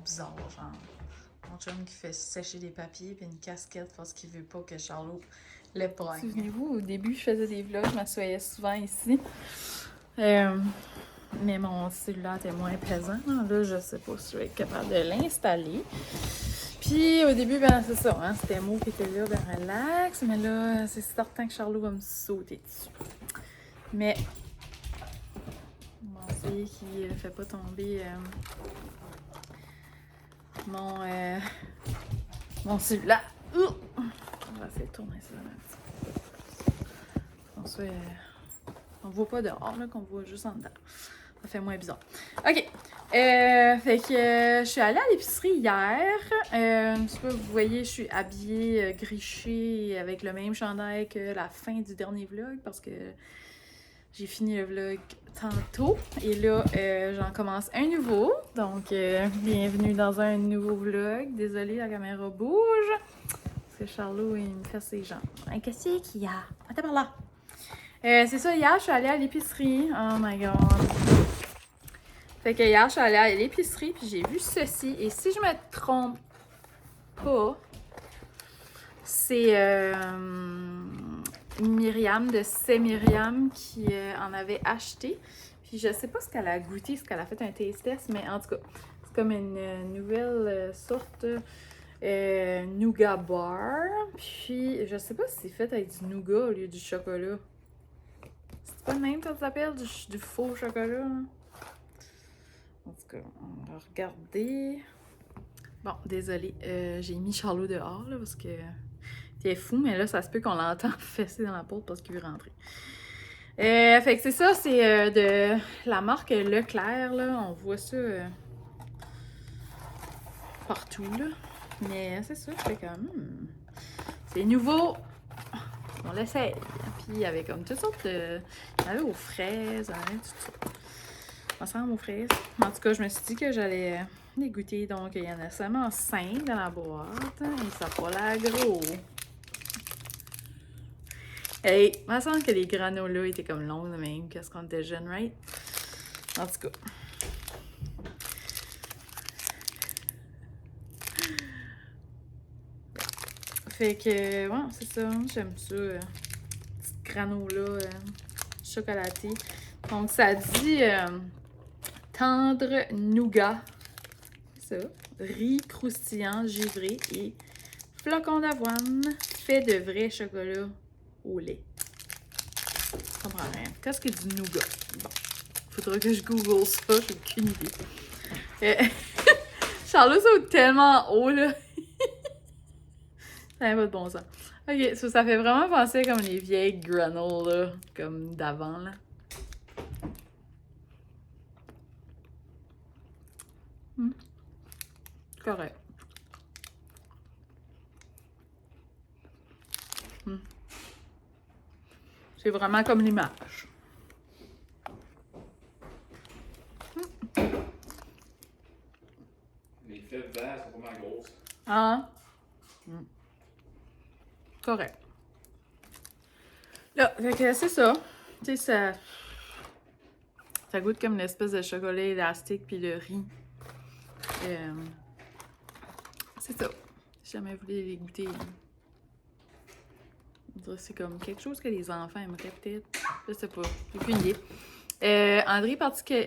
bizarre, genre. Mon chum qui fait sécher des papiers puis une casquette parce qu'il veut pas que Charlot le pogne. Souvenez-vous, au début, je faisais des vlogs, je m'assoyais souvent ici. Mais mon cellulaire était moins présent. Là, je sais pas si je vais être capable de l'installer. Puis au début, ben c'est ça, hein, c'était Mo qui était là, ben relax. Mais là, c'est certain que Charlot va me sauter dessus. Mais on va essayer qu'il ne fait pas tomber mon cellulaire. On va essayer de tourner ça là. On voit pas dehors, là, qu'on voit juste en dedans. Ça fait moins bizarre. OK. Fait que je suis allée à l'épicerie hier. Je sais pas, vous voyez, je suis habillée grichée avec le même chandail que la fin du dernier vlog parce que j'ai fini le vlog tantôt. Et là, j'en commence un nouveau. Donc, bienvenue dans un nouveau vlog. Désolée, la caméra bouge. Parce que Charlot, il me fait ses jambes. Hein, qu'est-ce qu'il y a? Attends par là. C'est ça, hier, je suis allée à l'épicerie. Oh my god. Fait que hier, je suis allée à l'épicerie, puis j'ai vu ceci. Et si je me trompe pas, c'est Myriam de C'est Myriam qui en avait acheté. Puis je sais pas ce qu'elle a goûté, ce qu'elle a fait un taste test, mais en tout cas, c'est comme une nouvelle sorte nougat bar. Puis je sais pas si c'est fait avec du nougat au lieu du chocolat. C'est pas le même que ça s'appelle, du faux chocolat. Hein? En tout cas, on va regarder. Bon, désolée, j'ai mis Charlot dehors là, parce que t'es fou, mais là, ça se peut qu'on l'entend fesser dans la porte parce qu'il veut rentrer. Fait que c'est ça, c'est de la marque Leclerc, là. On voit ça partout, là. Mais c'est ça, je fais comme... c'est nouveau! On l'essaye. Puis il y avait comme toutes sortes de... Il y en avait aux fraises, il y en avait tout ça. Ensemble aux fraises. En tout cas, je me suis dit que j'allais les goûter. Donc, il y en a seulement 5 dans la boîte. Et ça n'a pas l'air gros. Hey, il me semble que les granolas étaient comme longs de même qu'est-ce qu'on était jeune, right? En tout cas. Fait que, ouais, c'est ça. J'aime ça. Petite granola chocolatée. Donc, ça dit tendre nougat. C'est ça. Riz croustillant, givré et flocons d'avoine fait de vrai chocolat au lait. Je comprends rien. Qu'est-ce que du nougat? Bon, faudra que je google ça, j'ai aucune idée. Charlot saute tellement haut, là. Ça n'a pas de bon sens. Ok, ça fait vraiment penser comme les vieilles granola, comme d'avant, là. Correct. C'est vraiment comme l'image. Les fèves verts sont pas mal grosses. Ah. Correct. Là, fait que c'est ça. Tu sais, ça goûte comme l'espèce de chocolat élastique puis le riz. C'est ça. Si jamais vous voulez les goûter. C'est comme quelque chose que les enfants aimeraient peut-être. Je sais pas. J'ai aucune idée. André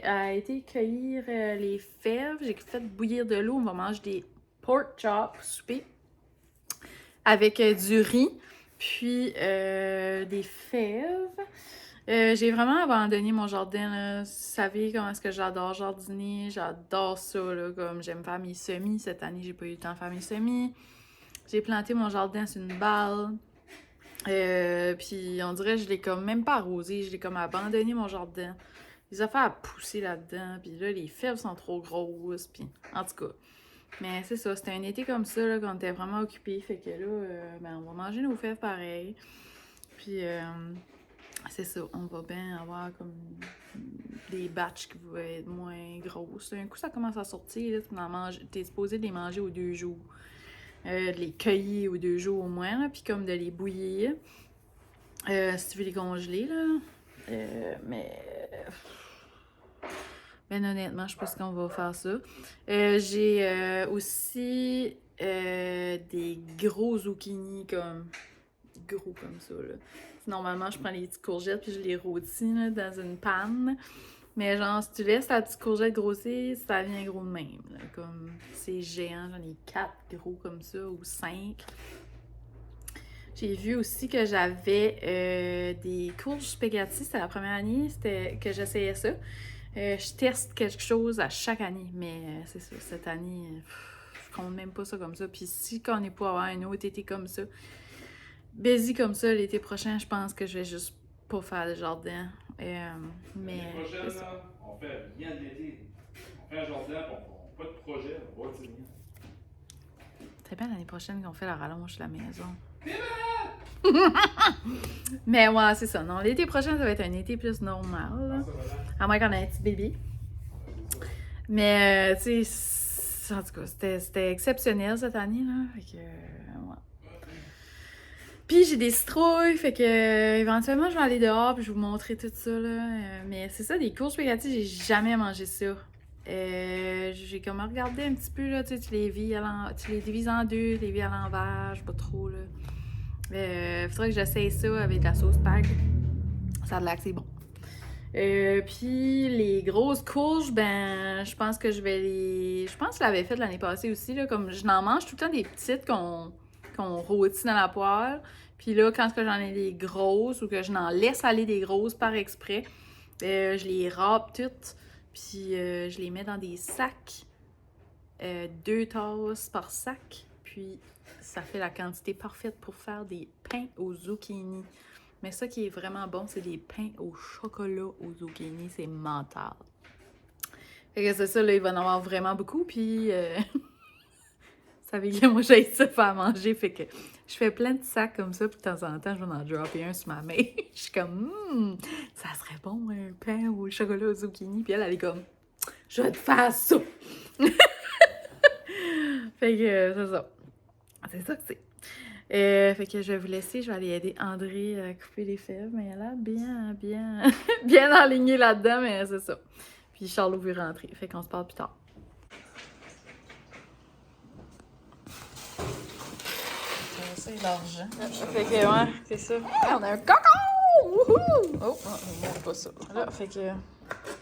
a été cueillir les fèves. J'ai fait bouillir de l'eau. On va manger des pork chops souper avec du riz, puis des fèves. J'ai vraiment abandonné mon jardin. Là. Vous savez comment est-ce que j'adore jardiner. J'adore ça. Là, comme j'aime faire mes semis. Cette année, j'ai pas eu le temps de faire mes semis. J'ai planté mon jardin sur une balle. Puis on dirait que je l'ai comme même pas arrosé, je l'ai comme abandonné mon jardin. Les affaires à pousser là-dedans, puis là les fèves sont trop grosses, puis en tout cas. Mais c'est ça, c'était un été comme ça là, quand on était vraiment occupés, fait que là, ben on va manger nos fèves pareil. Puis c'est ça, on va bien avoir comme des batchs qui vont être moins grosses. Un coup ça commence à sortir, là, t'es supposé de les manger aux 2 jours. De les cueillir aux 2 jours au moins, là, puis comme de les bouillir. Si tu veux les congeler, là. Mais Ben honnêtement, je pense qu'on va faire ça. J'ai aussi des gros zucchini gros comme ça, là. Normalement, je prends les petites courgettes puis je les rôtis là, dans une panne. Mais genre, si tu laisses la petite courgette grossir, ça vient gros de même. Là. Comme c'est géant, j'en ai 4 gros comme ça ou 5. J'ai vu aussi que j'avais des courges spaghetti. C'était la première année que j'essayais ça. Je teste quelque chose à chaque année, mais c'est ça, cette année, je compte même pas ça comme ça. Puis si on est pour avoir un autre été comme ça, busy comme ça l'été prochain, je pense que je vais juste pas faire de jardin. Mais L'année prochaine, c'est ça. là, on fait rien de l'été. On fait un jardin, pas de projet, on va signer. C'est bien l'année prochaine qu'on fait la rallonge de la maison. Mais ouais, c'est ça. Non, l'été prochain, ça va être un été plus normal. Là. À moins qu'on ait un petit bébé. Mais, tu sais, en tout cas, c'était exceptionnel cette année, là. Fait que, ouais. Puis j'ai des citrouilles, fait que, éventuellement, je vais aller dehors puis je vais vous montrer tout ça, là. Mais c'est ça, des courges spaghetti, j'ai jamais mangé ça. J'ai comme regardé un petit peu, là, tu sais, tu les divises en deux, tu les vis à l'envers, je sais pas trop, là. Faudrait que j'essaye ça avec de la sauce pag. Ça a l'air que c'est bon. Puis les grosses courges, ben, je pense que je vais les... Je pense que je l'avais fait l'année passée aussi, là, comme je n'en mange tout le temps des petites qu'on rôtit dans la poêle. Puis là, quand j'en ai des grosses ou que je n'en laisse aller des grosses par exprès, je les râpe toutes, puis je les mets dans des sacs, 2 tasses par sac, puis ça fait la quantité parfaite pour faire des pains aux zucchini. Mais ça qui est vraiment bon, c'est des pains au chocolat aux zucchini, c'est mental. Fait que c'est ça, là, il va en avoir vraiment beaucoup, puis ça savez que moi j'ai ça faire manger, fait que je fais plein de sacs comme ça, puis de temps en temps, je vais en dropper un sur ma main. Je suis comme, ça serait bon, un pain au chocolat aux zucchini, puis elle est comme, je vais te faire ça! Fait que c'est ça. C'est ça que c'est. Fait que je vais vous laisser, je vais aller aider André à couper les fèves, mais elle a bien enlignée là-dedans, mais c'est ça. Puis Charlot veut rentrer, fait qu'on se parle plus tard. C'est l'argent. Fait que, ouais, c'est ça. Ah, on a un cocon! Wouhou! Oh, on pas ça. Là, fait que...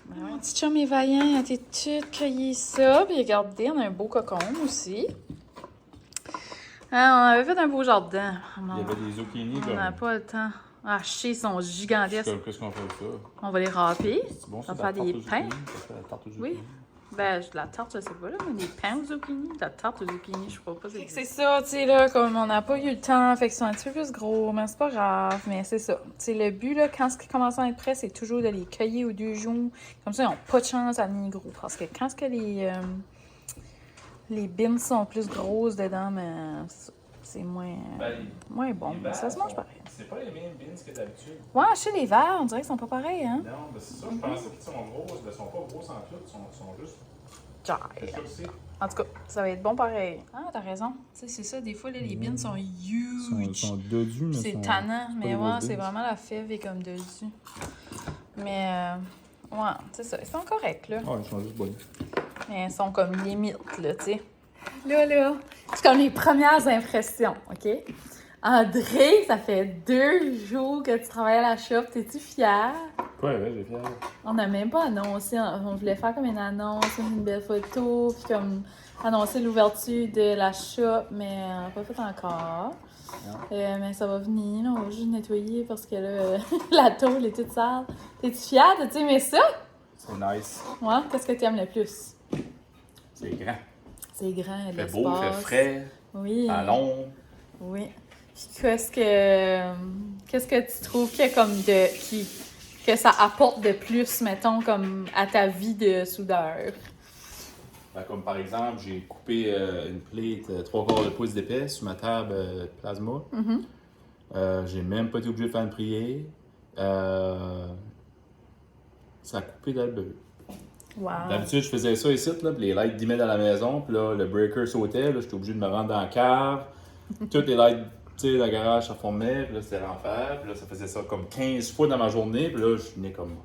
Ben ouais, petit chum est vaillant, il a été tout cueilli ça. Puis regardez, on a un beau cocon aussi. Ah, on avait fait un beau jardin. Il y avait des zucchini On comme. n'a pas le temps. Ah, chier, ils sont gigantesques. Qu'est-ce qu'on fait avec ça? On va les râper. C'est bon, On va ça, faire de la des tarte aux pains. zucchini? Ça fait la tarte aux zucchini? Oui. Ben, de la tarte, je sais pas, là, mais des pains aux zucchini. De la tarte aux zucchini, je sais pas. C'est ça, tu sais, là, comme on n'a pas eu le temps, fait qu'ils sont un petit peu plus gros, mais c'est pas grave, mais c'est ça. Tu sais, le but, là, quand ils commencent à être prêts, c'est toujours de les cueillir aux 2 jours. Comme ça, ils n'ont pas de chance à venir gros. Parce que quand les bins sont plus grosses dedans, mais c'est moins bon. Mais ça se mange pareil. C'est pas les mêmes beans que d'habitude. Ouais, chez les verts, on dirait qu'ils sont pas pareils, hein? Non, mais c'est ça, je pensais qu'ils sont grosses, mais ils sont pas grosses en tout, ils sont juste. Genre. C'est ça que c'est. En tout cas, ça va être bon pareil. Ah, t'as raison. Tu sais, c'est ça, des fois, là, les bines sont huge. Ils sont dodus, mais C'est tannant, mais ouais, c'est vraiment la fève est comme dessus. Mais, ouais, c'est ça. Ils sont corrects, là. Ouais, ils sont juste bonnes. Mais ils sont comme limite, là, tu sais. Là, c'est comme les premières impressions, OK? André, ça fait 2 jours que tu travailles à la shop. T'es-tu fière? Ouais, j'ai fier. On n'a même pas annoncé. On voulait faire comme une annonce, une belle photo, puis comme annoncer l'ouverture de la shop, mais on n'a pas fait encore. Mais ça va venir, là, on va juste nettoyer parce que là, la tôle est toute sale. T'es-tu fière? T'as-tu aimé ça? C'est nice. Ouais, qu'est-ce que tu aimes le plus? C'est grand. C'est grand, il y a de Il fait beau, il fait l'espace. frais, Oui. à long. Oui. Puis qu'est-ce que tu trouves qu'il y a comme que ça apporte de plus, mettons, comme à ta vie de soudeur? Ben, comme par exemple, j'ai coupé une plate 3/4 de pouce d'épais sur ma table plasma. J'ai même pas été obligé de faire une prière. Ça a coupé dans le bleu. Wow. D'habitude, je faisais ça ici, là, puis les lights dimmaient dans la maison, puis là, le breaker sautait, là, j'étais obligé de me rendre dans la cave. Toutes les lights, tu sais, dans le garage, ça formait, puis là, c'était l'enfer, puis là, ça faisait ça comme 15 fois dans ma journée, puis là, je venais comme...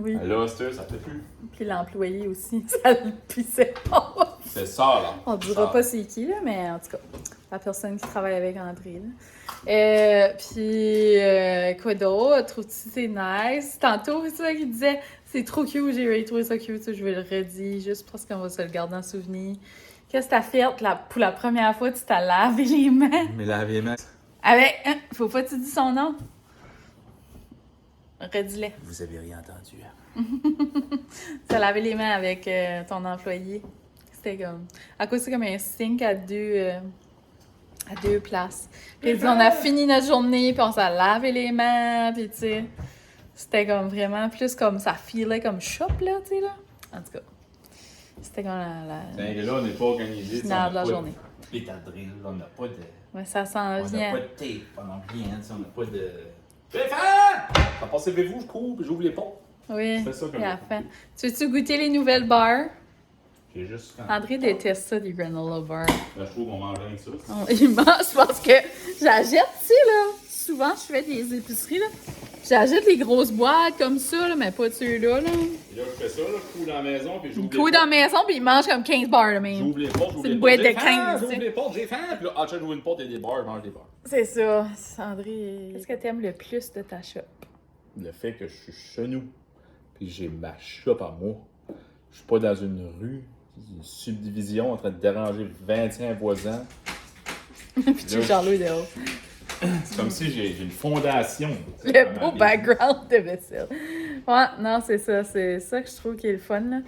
Oui. Là, ça fait plus. Puis l'employé aussi, ça le pissait pas. C'est ça, là. On dira pas c'est qui, là, mais en tout cas, la personne qui travaille avec André, là. Puis, quoi d'autre? Trouves-tu que c'est nice? Tantôt, c'est ça qu'il disait, c'est trop cute, j'ai really trouvé ça cute, ça, je vais le redire, juste parce qu'on va se le garder en souvenir. Qu'est-ce que t'as fait pour la première fois, tu t'as lavé les mains? Mais laver les mains. Avec, faut pas que tu dis son nom. Redis-le. Vous avez rien entendu. Tu as lavé les mains avec ton employé. C'était comme... À cause c'est comme un sink à deux places. Puis il dit, on a fini notre journée, puis on s'est lavé les mains, puis tu sais... C'était comme vraiment plus comme... Ça filait comme shop, là, tu sais, là. En tout cas, c'était comme Là, on n'est pas organisé. finale de la journée. Et ta drill, on n'a pas de... Ouais, ça s'en On n'a vient. pas de tape, on n'a rien, on n'a pas de... Stéphane! Ça passe avec vous, je cours, puis j'ouvre les portes. Oui, C'est ça comme et à la fin. Tu veux-tu goûter les nouvelles bars? J'ai juste... André déteste ça, des granola bars. Là, je trouve qu'on mange avec ça. Il mange parce que j'achète, tu sais, là. Souvent, je fais des épiceries, là. J'achète les grosses boîtes comme ça, là, mais pas de ceux-là, là. Et là, je fais ça, là, je cours dans la maison, puis j'ouvre Il court dans la maison, puis il mange comme 15 bars, là, même. J'ouvre les portes, j'ouvre C'est les une portes. boîte de J'ai faim, 15, tu sais. J'ouvre les portes, j'ai faim. Puis là, ah, j'ouvre une porte, il y a des bars, je mange des bars. C'est ça. André, qu'est-ce que t'aimes le plus de ta shop? Le fait que je suis chez nous, puis j'ai ma shop à moi. Je suis pas dans une rue, une subdivision en train de déranger 25 voisins. Puis tu es Charlot dehors. C'est comme si j'ai une fondation. Le beau background de vaisselle. Ouais, non, c'est ça. C'est ça que je trouve qui est le fun, là.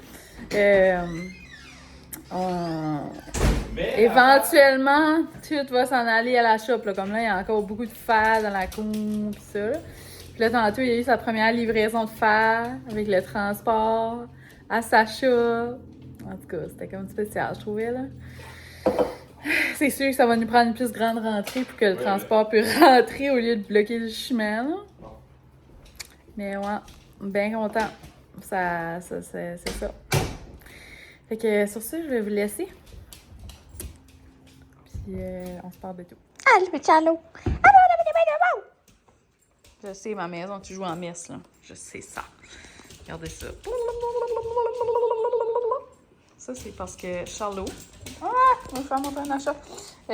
Mais Éventuellement, tout va s'en aller à la shop, là. Comme là, il y a encore beaucoup de fer dans la cour, pis ça, là. Puis là, tantôt, il y a eu sa première livraison de fer avec le transport à sa shop. En tout cas, c'était comme spécial, je trouvais, là. C'est sûr que ça va nous prendre une plus grande rentrée pour que le transport puisse rentrer au lieu de bloquer le chemin, là. Mais ouais, bien content. C'est ça. Fait que sur ça, je vais vous laisser. Puis on se parle bientôt. Allô, ciao! Je sais, ma maison, tu joues en messe, là. Je sais ça. Regardez ça. Ça, c'est parce que Charlot... Ah! Je vais faire montrer un achat.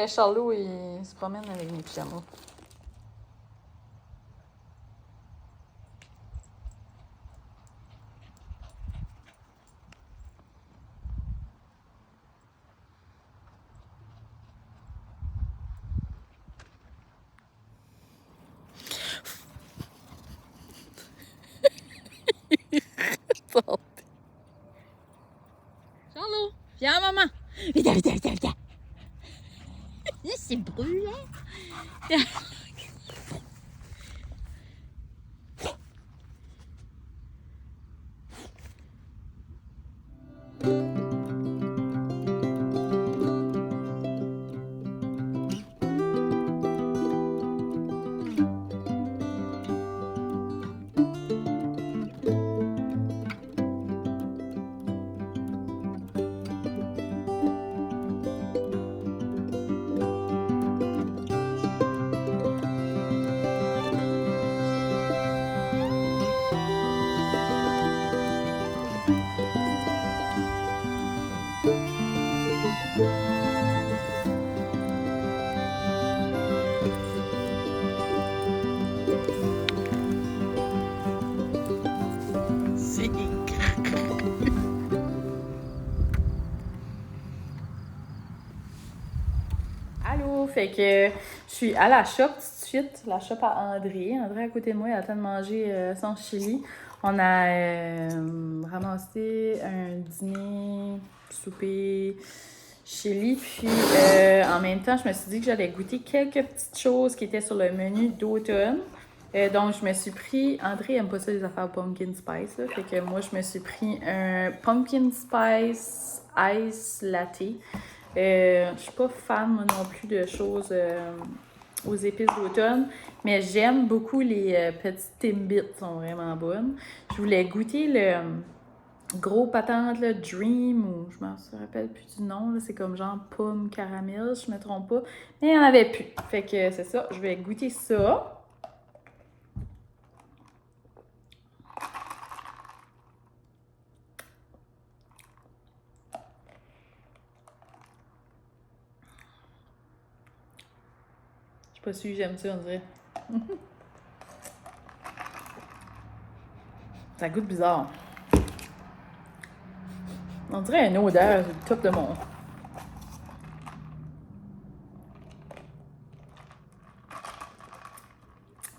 Charlot, il se promène avec mes pyjamas. Charlot, viens, maman. Viens. C'est brûlant. Allô, fait que je suis à la shop tout de suite, la shop à André. André à côté de moi, il attend de manger son chili. On a ramassé un dîner, souper, chili. Puis en même temps, je me suis dit que j'allais goûter quelques petites choses qui étaient sur le menu d'automne. Donc, je me suis pris... André aime pas ça, les affaires pumpkin spice. Là, fait que moi, je me suis pris un pumpkin spice ice latte. Je suis pas fan, moi non plus, de choses aux épices d'automne. Mais j'aime beaucoup les petites Timbits, sont vraiment bonnes. Je voulais goûter le gros patente, là, Dream, ou je m'en rappelle plus du nom. Là, c'est comme genre pomme caramel, si je me trompe pas. Mais il n'y en avait plus. Fait que c'est ça, je vais goûter ça. pas si j'aime ça, on dirait. Ça goûte bizarre. On dirait une odeur du top de mon... En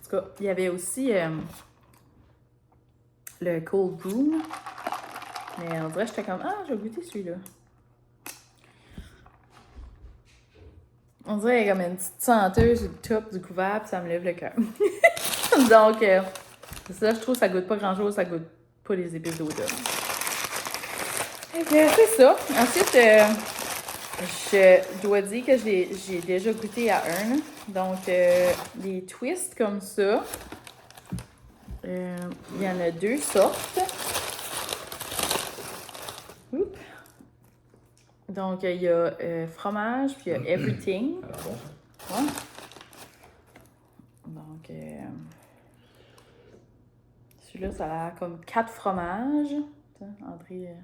tout cas, il y avait aussi le cold brew. Mais on dirait que j'étais comme, ah, je vais goûter celui-là. On dirait qu'il y a comme une petite senteur sur le top du couvert, puis ça me lève le cœur. Donc, c'est ça, je trouve que ça goûte pas grand-chose, ça goûte pas les épices d'odeur. C'est ça. Ensuite, je dois dire que j'ai déjà goûté à un. Donc, des twists comme ça. Il y en a 2 sortes. Oups. Donc, il y a fromage, puis il y a everything. Alors bon. Ouais. Donc, celui-là, ça a l'air comme 4 fromages. Attends, André...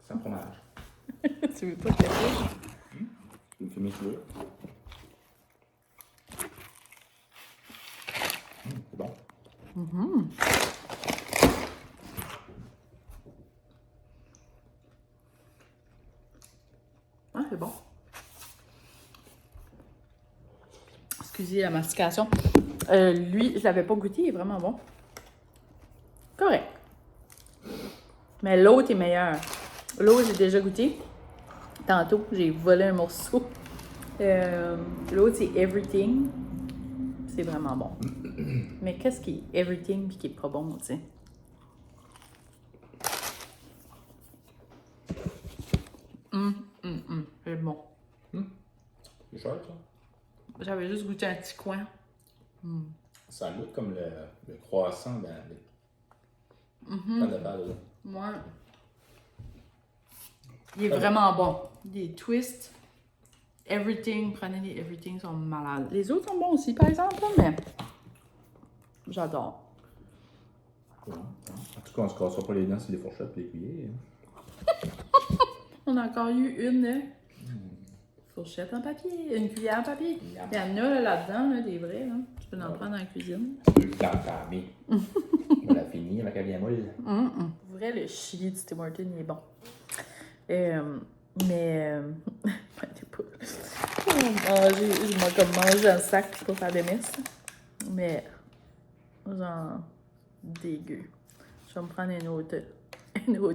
Sans fromage. Tu veux pas que je le fasse? Tu me fais mes cheveux. C'est bon. Ah, c'est bon. Excusez la mastication. Lui, je l'avais pas goûté, il est vraiment bon. Correct. Mais l'autre est meilleur. L'autre, j'ai déjà goûté. Tantôt, j'ai volé un morceau. L'autre, c'est Everything. C'est vraiment bon. Mais qu'est-ce qui est Everything puis qui est pas bon, tu sais? C'est bon. C'est cher, ça? J'avais juste goûté un petit coin. Ça goûte comme le croissant dans le bal. Moi, il est vraiment bon. Des twists, everything, prenez les everything, sont malades. Les autres sont bons aussi, par exemple, mais j'adore. Ouais. En tout cas, on se cassera pas les dents sur les fourchettes et les cuillères. On a encore eu une fourchette en papier, une cuillère en papier. Il y en a là-dedans, là, des vrais. Là. Tu peux en prendre dans la cuisine. Tu peux l'entamer. On l'a fini avec la bien molle. Pour vrai, le chili du Tim Hortons, il est bon. Mais... je m'en comme manger un sac pour faire des messes. Mais... genre... dégueu. Je vais me prendre une autre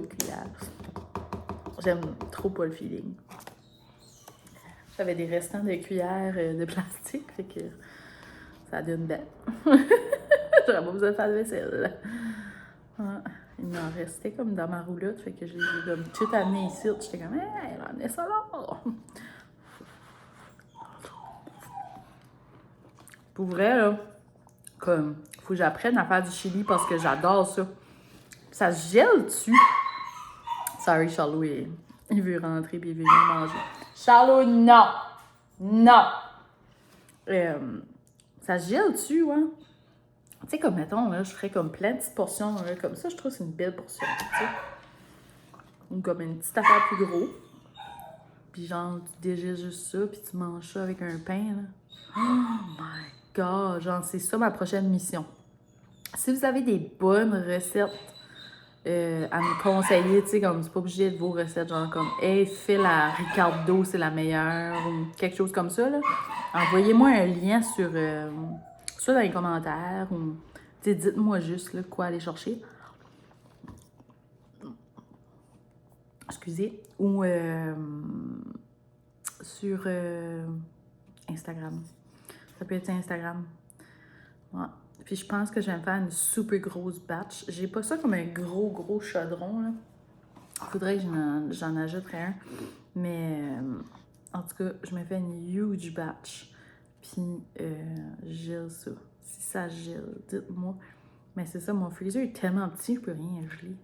cuillère. J'aime trop pas le feeling. J'avais des restants de cuillères de plastique, fait que ça donne belle. J'aurais pas besoin de faire de vaisselle. Ah, il m'en restait comme dans ma roulotte, fait que je les ai comme tout amené ici. J'étais comme, hey, ramenez ça là! Pour vrai, là, comme, faut que j'apprenne à faire du chili parce que j'adore ça. Ça se gèle dessus. Sorry, Charlot, il veut rentrer et il veut venir manger. Charlot, non! Non! Ça se gèle dessus, ouais. Tu sais, comme, mettons, là, je ferais comme plein de petites portions, là, comme ça, je trouve que c'est une belle portion, tu sais. Ou comme une petite affaire plus gros. Puis genre, tu dégèles juste ça, puis tu manges ça avec un pain, là. Oh my God! Genre, c'est ça ma prochaine mission. Si vous avez des bonnes recettes à me conseiller, tu sais, comme c'est pas obligé de vos recettes, genre comme hey, fais la Ricardo, c'est la meilleure, ou quelque chose comme ça, là. Envoyez-moi un lien sur soit dans les commentaires, ou dites-moi juste là, quoi aller chercher. Excusez. Ou sur Instagram. Ça peut être Instagram. Ouais. Puis je pense que je vais me faire une super grosse batch. J'ai pas ça comme un gros chaudron, là. Faudrait que j'en ajouterais un. Mais en tout cas, je me fais une huge batch. Puis je gèle ça. Si ça gèle, dites-moi. Mais c'est ça, mon freezer est tellement petit, je peux rien geler.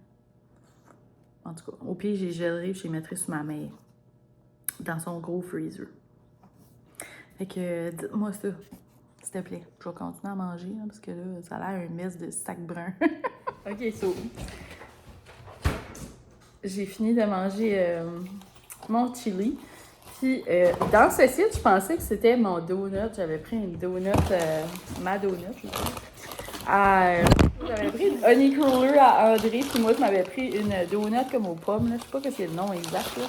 En tout cas, au pire, j'ai gèlerai, je les mettrai sur ma mère. Dans son gros freezer. Fait que dites-moi ça. S'il te plaît, je vais continuer à manger, là, parce que là, ça a l'air une messe de sac brun. OK, so. J'ai fini de manger mon chili. Puis dans ce site, je pensais que c'était mon donut. J'avais pris une donut, ma donut, je veux dire. J'avais pris une honey cruller à André, puis moi, je m'avais pris une donut comme aux pommes. Là. Je sais pas que c'est le nom exact. Là.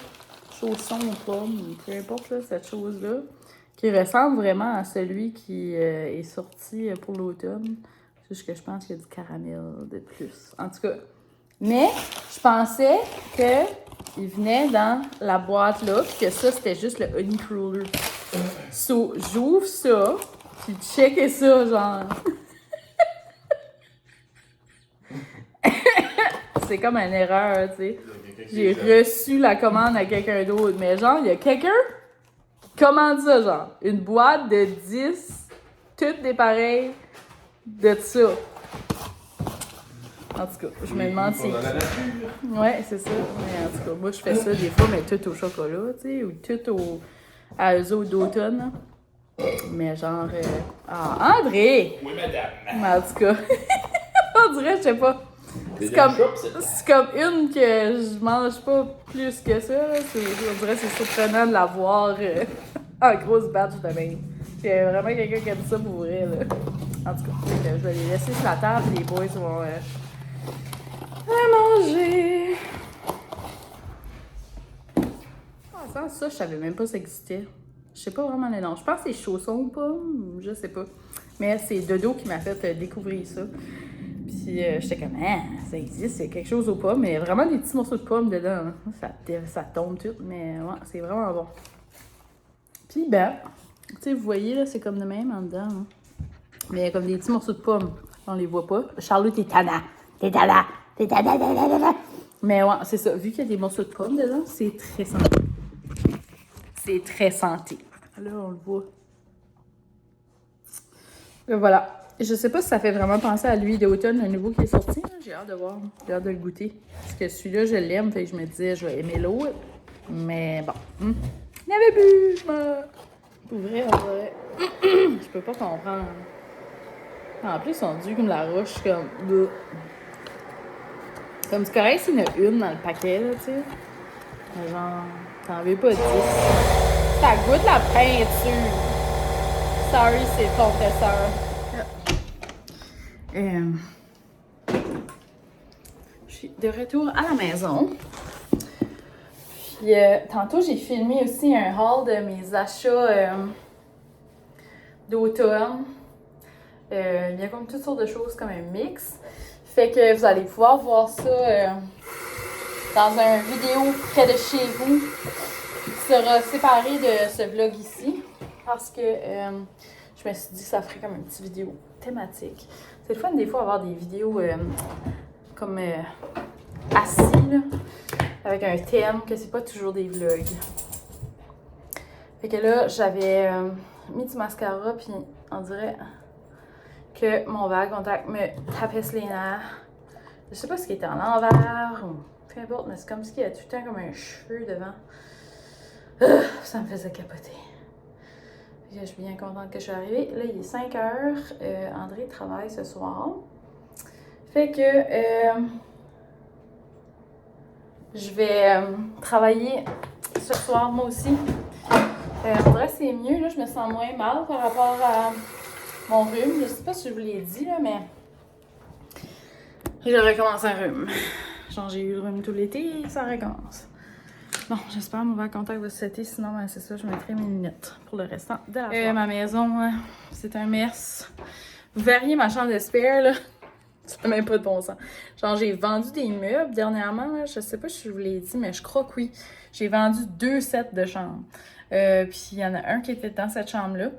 Chausson aux pommes, peu importe là, cette chose-là, qui ressemble vraiment à celui qui est sorti pour l'automne. C'est juste que je pense qu'il y a du caramel de plus. En tout cas. Mais je pensais qu'il venait dans la boîte là, puis que ça, c'était juste le honey cruller. So, j'ouvre ça, puis checkez ça, genre. C'est comme une erreur, tu sais. J'ai reçu la commande à quelqu'un d'autre, mais genre, il y a quelqu'un qui commande ça, genre. Une boîte de 10, toutes des pareilles, de ça. En tout cas, je me demande si... Ouais, c'est ça. Mais en tout cas, moi, je fais ça des fois, mais tout au chocolat, tu sais, ou tout à eux autres d'automne. Mais genre... Ah, André! Oui, madame. Mais en tout cas, on dirait, je sais pas... C'est comme une que je mange pas plus que ça. Là. On dirait que c'est surprenant de la voir en grosse batch de même. Il y a vraiment quelqu'un qui aime ça pour vrai. Là. En tout cas, je vais les laisser sur la table et les boys vont manger. Ça, je savais même pas ça existait. Je sais pas vraiment le nom. Je pense que c'est chaussons ou pas. Je sais pas. Mais c'est Dodo qui m'a fait découvrir ça. Puis j'étais comme, ça existe, c'est quelque chose aux pommes, mais il y a vraiment des petits morceaux de pommes dedans. Hein. Ça tombe tout, mais ouais, c'est vraiment bon. Puis ben, tu sais, vous voyez, là, c'est comme de même en dedans. Hein. Mais il y a comme des petits morceaux de pommes. On les voit pas. Charlotte, t'es tannant. Mais ouais, c'est ça. Vu qu'il y a des morceaux de pommes dedans, c'est très santé. C'est très santé. Là, on le voit. Et voilà. Je sais pas si ça fait vraiment penser à lui d'automne, le nouveau qui est sorti. J'ai hâte de voir. J'ai hâte de le goûter. Parce que celui-là, je l'aime. Fait que je me disais, je vais aimer l'autre. Mais bon. Il y avait bu. Pour vrai, on dirait. Je peux pas comprendre. En plus, ils sont dus comme la roche. Comme c'est correct s'il y en a une dans le paquet, là, tu sais. Mais genre, t'en veux pas 10. Ça goûte la peinture. Sorry, c'est le confesseur. Je suis de retour à la maison. Puis tantôt, j'ai filmé aussi un haul de mes achats d'automne. Il y a comme toutes sortes de choses, comme un mix. Fait que vous allez pouvoir voir ça dans une vidéo près de chez vous qui sera séparée de ce vlog ici. Parce que je me suis dit que ça ferait comme une petite vidéo thématique. C'est le fun des fois avoir des vidéos comme assis, là, avec un thème, que c'est pas toujours des vlogs. Fait que là, j'avais mis du mascara, puis on dirait que mon verre contact me tapaisse les nerfs. Je sais pas ce qui était en l'envers, ou peu importe, mais c'est comme s'il y a tout le temps comme un cheveu devant. Ça me faisait capoter. Je suis bien contente que je suis arrivée. Là, il est 5 heures. André travaille ce soir. Fait que je vais travailler ce soir, moi aussi. On dirait que c'est mieux. Là, je me sens moins mal par rapport à mon rhume. Je sais pas si je vous l'ai dit, là, mais j'ai recommencé un rhume. Genre, j'ai eu le rhume tout l'été et ça recommence. Bon, j'espère que mon verre contact va se setter, sinon, ben, c'est ça, je mettrai mes lunettes pour le restant de la soirée. Ma maison, c'est un mess. Vous verriez ma chambre de spare, là. Ça n'a même pas de bon sens. Genre, j'ai vendu des meubles dernièrement, là. Je sais pas si je vous l'ai dit, mais je crois que oui. J'ai vendu 2 sets de chambres. Puis il y en a un qui était dans cette chambre-là.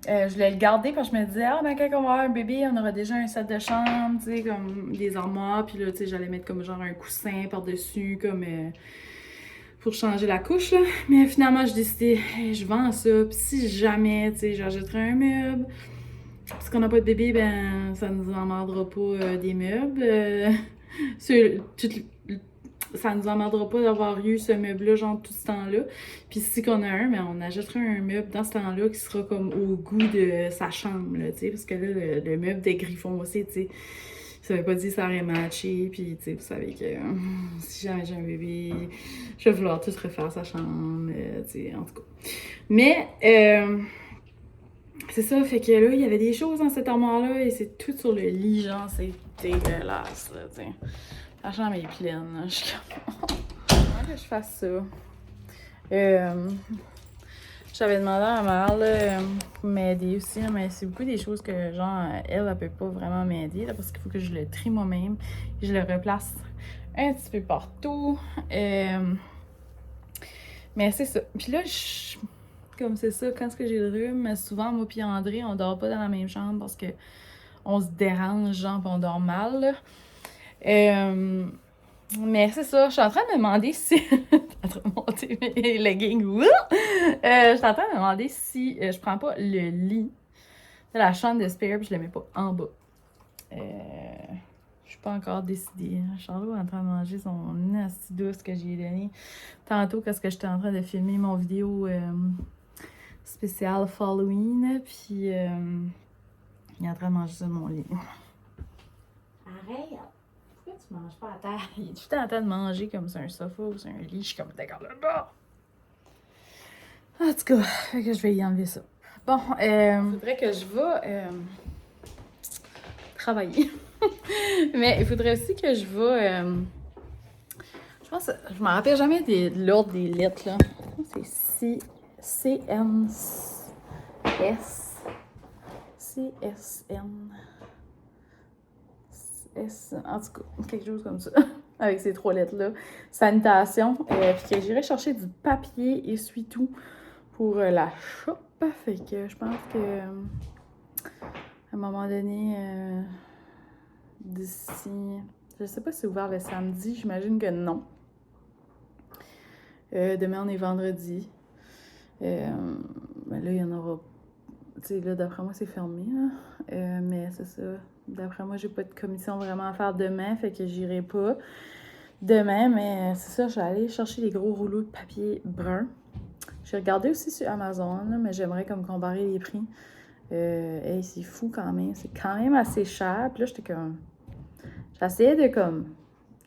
Je voulais le garder parce que je me disais, ben quand on va avoir un bébé, on aura déjà un set de chambre, tu sais, comme des armoires. Puis là, tu sais, j'allais mettre comme genre un coussin par-dessus, comme... pour changer la couche, là. Mais finalement, j'ai décidé, je vends ça. Puis si jamais, tu sais, j'achèterai un meuble, parce qu'on n'a pas de bébé, ben, ça nous emmerdera pas des meubles. Ça nous emmerdera pas d'avoir eu ce meuble-là, genre, tout ce temps-là. Puis si qu'on a un, ben, on achètera un meuble dans ce temps-là qui sera comme au goût de sa chambre, là, tu sais. Parce que là, le meuble des griffons aussi, tu sais, ça veut pas dire que ça aurait matché, puis tu sais, vous savez que si jamais j'ai un bébé, je vais vouloir tout refaire sa chambre, tu sais, en tout cas. Mais, c'est ça, fait que là, il y avait des choses dans cette armoire-là, et c'est tout sur le lit, genre, c'est dégueulasse, là, tu sais. La chambre est pleine, là, je suis comme... Comment que je fasse ça? J'avais demandé à ma mère là, pour m'aider aussi, là, mais c'est beaucoup des choses que, genre, elle peut pas vraiment m'aider, là, parce qu'il faut que je le trie moi-même, et je le replace un petit peu partout. Mais c'est ça. Puis là, comme c'est ça, quand est-ce que j'ai le rhume, souvent, moi puis André, on dort pas dans la même chambre parce que on se dérange, genre, pis on dort mal, là. Mais c'est ça, je suis en train de me demander si... je suis en train de monter mes leggings. Je suis en train de me demander si je prends pas le lit de la chambre de spare puis je le mets pas en bas. Je suis pas encore décidée. Charlot est en train de manger son nasty douce que j'ai donné tantôt parce que j'étais en train de filmer mon vidéo spéciale Halloween. Puis il est en train de manger ça de mon lit. Arrête! Pourquoi tu manges pas à terre? Il est tout le temps en train de manger comme sur un sofa ou sur un lit. Je suis comme d'accord là-bas. En tout cas, fait que je vais y enlever ça. Bon, il faudrait que je vais travailler. Mais il faudrait aussi que je vais... je pense... Je me rappelle jamais de l'ordre des lettres, là. C'est CNS... CSN... En tout cas, quelque chose comme ça. Avec ces 3 lettres-là. Sanitation. Puis que j'irai chercher du papier essuie-tout pour la chope. Fait que je pense que... à un moment donné... d'ici... Je sais pas si c'est ouvert le samedi. J'imagine que non. Demain, on est vendredi. Mais là, il y en aura... Tu sais, là, d'après moi, c'est fermé, là. Mais c'est ça. D'après moi, j'ai pas de commission vraiment à faire demain, fait que j'irai pas demain. Mais c'est ça, je vais aller chercher les gros rouleaux de papier brun. J'ai regardé aussi sur Amazon, là, mais j'aimerais comme comparer les prix. Hey, c'est fou quand même. C'est quand même assez cher. Puis là, j'étais comme... J'essayais de comme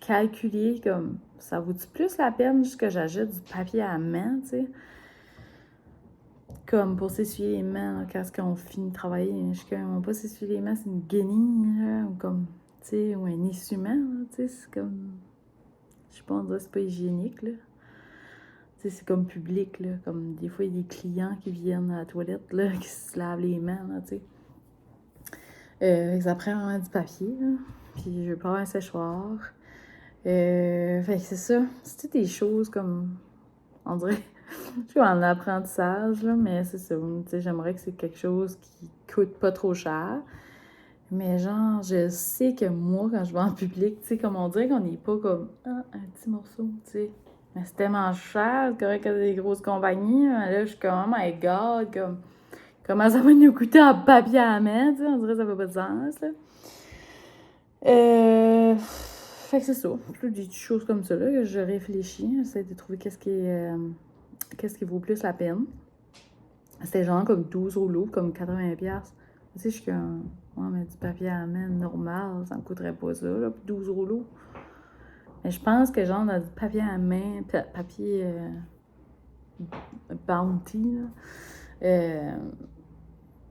calculer comme ça vaut-tu plus la peine juste que j'achète du papier à main, tu sais? Comme pour s'essuyer les mains là, quand on finit de travailler. Je suis comme, on va pas s'essuyer les mains, c'est une guenille, là, ou comme, tu sais, ou un essuie-main, tu sais, c'est comme... Je sais pas, on dirait que c'est pas hygiénique, là. Tu sais, c'est comme public, là, comme des fois, il y a des clients qui viennent à la toilette, là, qui se lavent les mains, là, tu sais. Ça prend vraiment du papier, là. Puis je vais prendre un séchoir. Fait que c'est ça. C'est toutes des choses comme... On dirait... Je suis en apprentissage, là, mais c'est ça. Tu sais, j'aimerais que c'est quelque chose qui coûte pas trop cher. Mais genre, je sais que moi, quand je vais en public, tu sais, comme on dirait qu'on n'est pas comme... Ah, un petit morceau, tu sais. Mais c'est tellement cher, c'est correct que des grosses compagnies. Là, je suis comme, oh my God, comme... Comment ça va nous coûter en papier à la main, tu sais? On dirait que ça fait pas de sens, là. Fait que c'est ça. Des petites choses comme ça, là, que je réfléchis. J'essaie de trouver qu'est-ce qui vaut plus la peine. C'était genre comme 12 rouleaux, comme 80$. Tu sais, je suis comme... Ouais, mais du papier à la main normal, ça me coûterait pas ça, là, puis 12 rouleaux. Mais je pense que genre, dans du papier à la main, papier Bounty, là, tu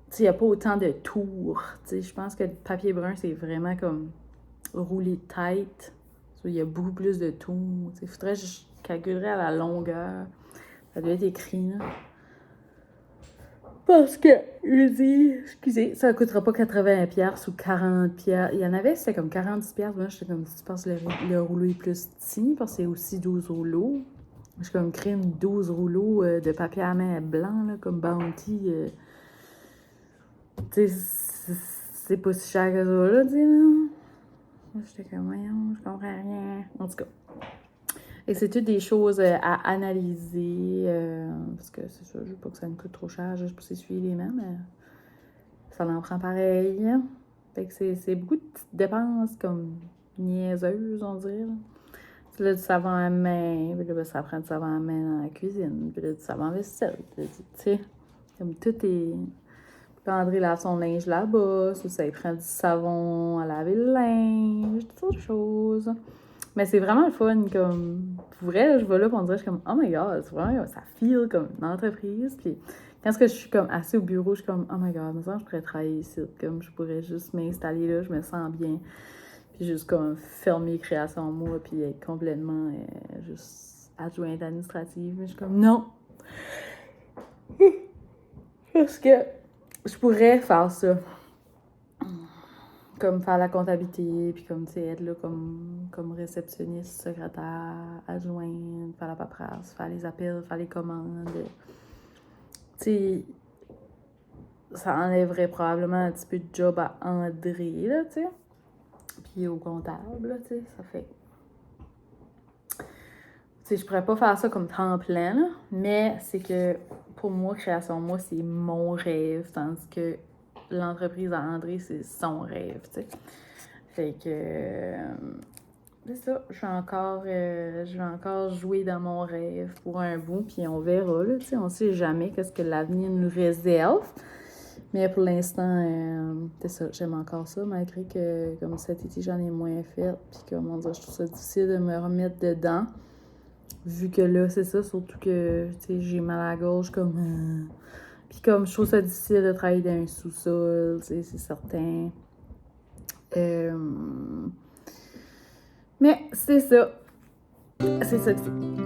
sais, il n'y a pas autant de tours. Tu sais, je pense que le papier brun, c'est vraiment comme roulé de tête. Il y a beaucoup plus de tours. Il faudrait que je calculerais à la longueur. Ça doit être écrit, là. Parce que, je dis, excusez, ça ne coûtera pas 80$ ou 40$. Il y en avait, c'était comme 40$. Moi, j'étais comme, si tu penses que le rouleau est plus petit, parce que c'est aussi 12 rouleaux. Je suis comme crème 12 rouleaux de papier à main blanc, là, comme Bounty. Tu sais, c'est pas si cher que ça, là, tu sais, là. Moi, j'étais comme, voyons, je comprends rien. En tout cas. Et c'est toutes des choses à analyser, parce que c'est ça, je veux pas que ça me coûte trop cher juste pour s'essuyer les mains, mais ça en prend pareil. Fait que c'est beaucoup de petites dépenses comme niaiseuses, on dirait. Puis là, du savon à main, puis là, ça prend du savon à main dans la cuisine, puis là, du savon à vaisselle, puis là, tu sais, comme tout est... Puis André lave son linge là-bas, ça, il prend du savon à laver le linge, toutes sortes de choses. Mais c'est vraiment le fun, comme, pour vrai, là, je vais là, puis on dirait, je suis comme, oh my god, c'est vraiment, ça feel comme une entreprise. Puis quand je suis comme assise au bureau, je suis comme, oh my god, maintenant je pourrais travailler ici, comme, je pourrais juste m'installer là, je me sens bien. Puis juste comme fermer création moi, puis être complètement juste adjointe administrative. Mais je suis comme, non! Parce que je pourrais faire ça. Comme faire la comptabilité, puis comme, tu sais, être là comme réceptionniste, secrétaire, adjointe, faire la paperasse, faire les appels, faire les commandes. Tu sais, ça enlèverait probablement un petit peu de job à André, là, tu sais. Puis au comptable, là, tu sais, ça fait... Tu sais, je pourrais pas faire ça comme temps plein, là, mais c'est que, pour moi, création, moi, c'est mon rêve, tandis que l'entreprise à André, c'est son rêve, tu sais. Fait que... c'est ça, je vais encore jouer dans mon rêve pour un bout, puis on verra, là, tu sais, on sait jamais qu'est-ce que l'avenir nous réserve. Mais pour l'instant, c'est ça, j'aime encore ça, malgré que, comme cet été, j'en ai moins fait, puis comme on dirait, je trouve ça difficile de me remettre dedans, vu que là, c'est ça, surtout que, tu sais, j'ai mal à la gorge, comme... Puis comme, je trouve ça difficile de travailler dans un sous-sol, tu sais, c'est certain. Mais c'est ça. C'est ça que c'est.